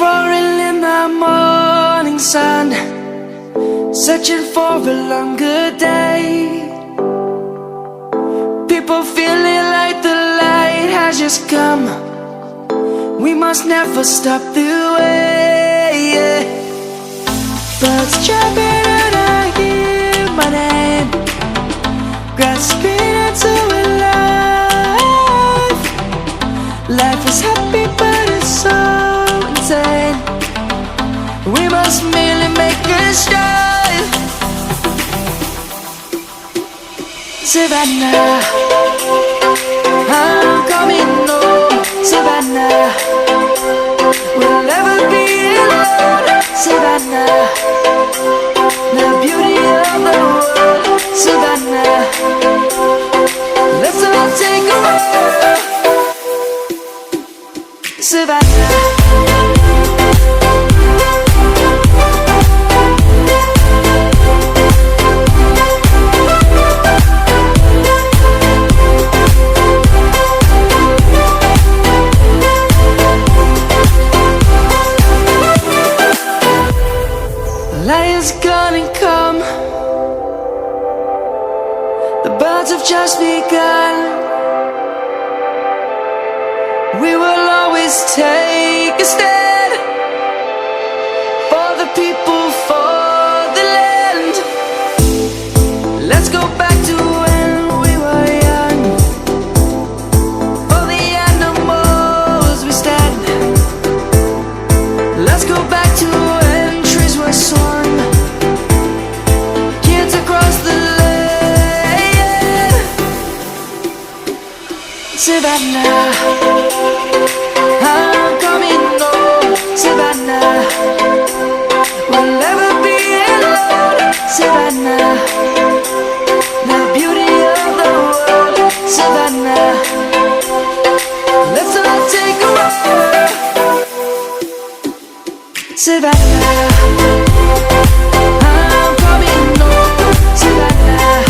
roaring in the morning sun, searching for a longer day. People feeling like the light has just come. We must never stop the way, yeah. Birds chirping and I hear my name, grasping into a life. Life is happy but it's so insane. We must merely make a strive. Savannah, I'm coming home. Savannah, we'll never be alone. Savannah, the beauty of the world. Savannah, let's all take a walk. Savannah, lion's gonna come. The birds have just begun. We will always take a stand for the people, for the land. Let's go back to when we were young. For the animals we stand. Let's go back to when trees were swung, kids across the land. Savannah, I'm coming home. Savannah, we'll never be alone. Savannah, the beauty of the world. Savannah, let's all take a walk. Savannah.